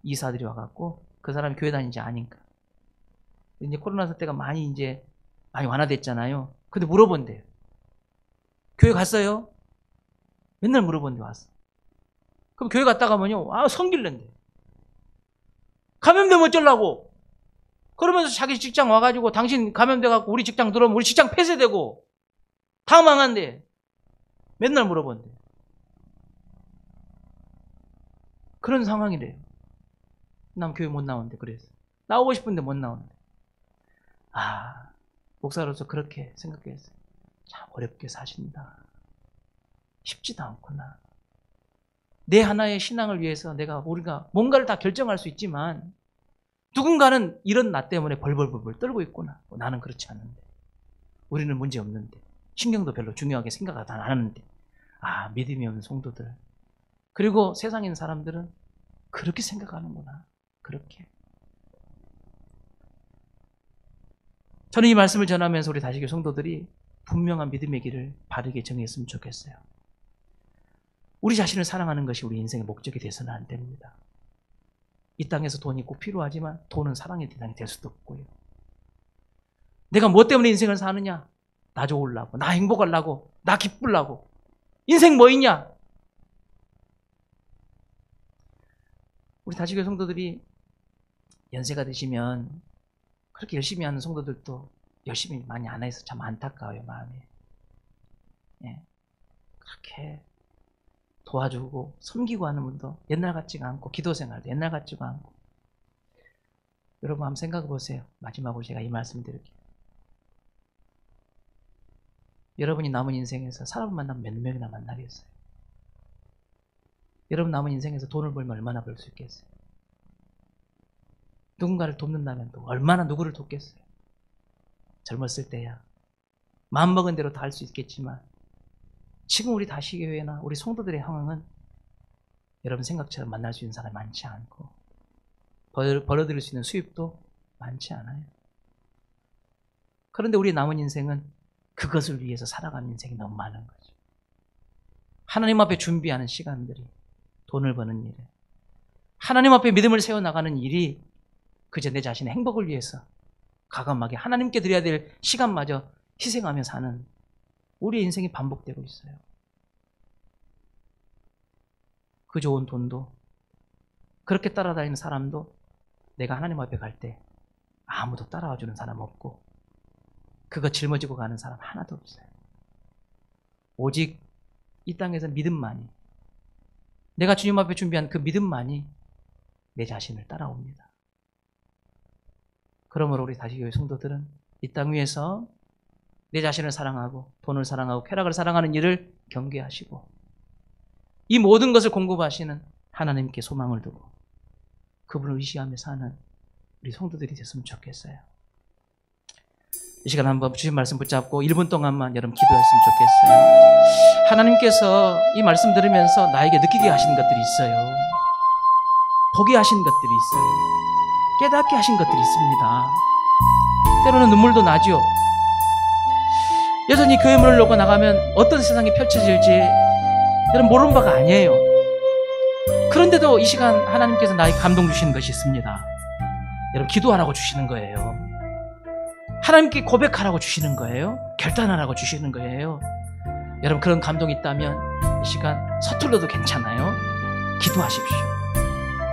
이사들이 와갖고 그 사람이 교회 다니는지 아니까. 이제 코로나 사태가 많이 완화됐잖아요. 근데 물어본대요. 교회 갔어요? 맨날 물어본대 왔어. 그럼 교회 갔다 가면요, 성질낸대. 감염되면 어쩌려고? 그러면서 자기 직장 와가지고 당신 감염돼갖고 우리 직장 들어오면 우리 직장 폐쇄되고 다 망한대. 맨날 물어본대. 그런 상황이래요. 난 교회 못 나오는데 그래서. 나오고 싶은데 못 나오는데. 목사로서 그렇게 생각했어요. 참 어렵게 사신다. 쉽지도 않구나. 내 하나의 신앙을 위해서 우리가 뭔가를 다 결정할 수 있지만 누군가는 이런 나 때문에 벌벌벌 떨고 있구나. 나는 그렇지 않은데. 우리는 문제 없는데. 신경도 별로 중요하게 생각 안 하는데. 믿음이 없는 성도들. 그리고 세상에 있는 사람들은 그렇게 생각하는구나. 그렇게. 저는 이 말씀을 전하면서 우리 다시교 성도들이 분명한 믿음의 길을 바르게 정했으면 좋겠어요. 우리 자신을 사랑하는 것이 우리 인생의 목적이 돼서는 안 됩니다. 이 땅에서 돈이 꼭 필요하지만 돈은 사랑의 대상이 될 수도 없고요. 내가 뭐 때문에 인생을 사느냐? 나 좋으려고, 나 행복하려고, 나 기쁘려고. 인생 뭐 있냐? 우리 다시교 성도들이 연세가 드시면 그렇게 열심히 하는 성도들도 열심히 많이 안 해서 참 안타까워요, 마음이. 예. 그렇게 도와주고 섬기고 하는 분도 옛날 같지가 않고, 기도 생활도 옛날 같지가 않고. 여러분 한번 생각해 보세요. 마지막으로 제가 이 말씀 드릴게요. 여러분이 남은 인생에서 사람을 만나면 몇 명이나 만나겠어요? 여러분 남은 인생에서 돈을 벌면 얼마나 벌 수 있겠어요? 누군가를 돕는다면 또 얼마나 누구를 돕겠어요? 젊었을 때야 마음먹은 대로 다 할 수 있겠지만 지금 우리 다시교회나 우리 성도들의 상황은 여러분 생각처럼 만날 수 있는 사람이 많지 않고 벌어들일 수 있는 수입도 많지 않아요. 그런데 우리 남은 인생은 그것을 위해서 살아가는 인생이 너무 많은 거죠. 하나님 앞에 준비하는 시간들이, 돈을 버는 일에, 하나님 앞에 믿음을 세워나가는 일이 그저 내 자신의 행복을 위해서 가감하게 하나님께 드려야 될 시간마저 희생하며 사는 우리의 인생이 반복되고 있어요. 그 좋은 돈도, 그렇게 따라다니는 사람도 내가 하나님 앞에 갈 때 아무도 따라와 주는 사람 없고 그거 짊어지고 가는 사람 하나도 없어요. 오직 이 땅에서 믿음만이, 내가 주님 앞에 준비한 그 믿음만이 내 자신을 따라옵니다. 그러므로 우리 다시교회 성도들은 이 땅 위에서 내 자신을 사랑하고 돈을 사랑하고 쾌락을 사랑하는 일을 경계하시고 이 모든 것을 공급하시는 하나님께 소망을 두고 그분을 의지하며 사는 우리 성도들이 됐으면 좋겠어요. 이 시간 한번 주신 말씀 붙잡고 1분 동안만 여러분 기도했으면 좋겠어요. 하나님께서 이 말씀 들으면서 나에게 느끼게 하신 것들이 있어요. 보게 하신 것들이 있어요. 깨닫게 하신 것들이 있습니다. 때로는 눈물도 나죠. 여전히 교회 문을 열고 나가면 어떤 세상이 펼쳐질지 여러분 모르는 바가 아니에요. 그런데도 이 시간 하나님께서 나에게 감동 주시는 것이 있습니다. 여러분 기도하라고 주시는 거예요. 하나님께 고백하라고 주시는 거예요. 결단하라고 주시는 거예요. 여러분 그런 감동이 있다면 이 시간 서툴러도 괜찮아요. 기도하십시오.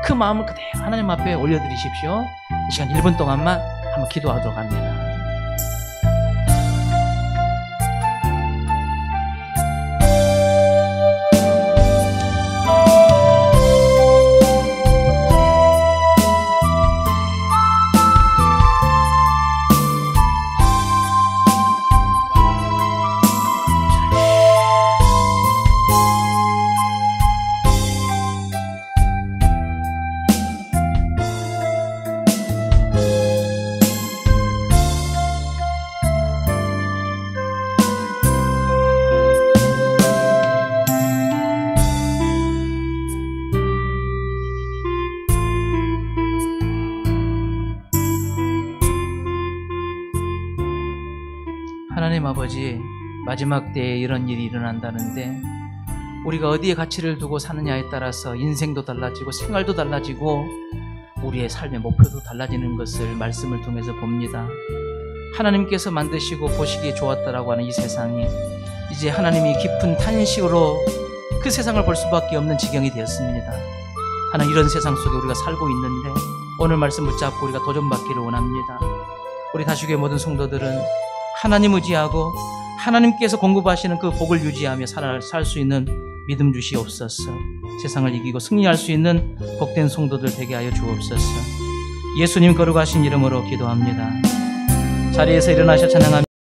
그 마음을 그대로 하나님 앞에 올려드리십시오. 이 시간 1분 동안만 한번 기도하도록 합니다. 하나님 아버지, 마지막 때에 이런 일이 일어난다는데 우리가 어디에 가치를 두고 사느냐에 따라서 인생도 달라지고 생활도 달라지고 우리의 삶의 목표도 달라지는 것을 말씀을 통해서 봅니다. 하나님께서 만드시고 보시기에 좋았다라고 하는 이 세상이 이제 하나님이 깊은 탄식으로 그 세상을 볼 수밖에 없는 지경이 되었습니다. 하나님, 이런 세상 속에 우리가 살고 있는데 오늘 말씀 붙잡고 우리가 도전받기를 원합니다. 우리 다시교회 모든 성도들은 하나님 의지하고 하나님께서 공급하시는 그 복을 유지하며 살 수 있는 믿음 주시옵소서. 세상을 이기고 승리할 수 있는 복된 성도들 되게 하여 주옵소서. 예수님 거룩하신 이름으로 기도합니다. 자리에서 일어나셔 찬양합니다.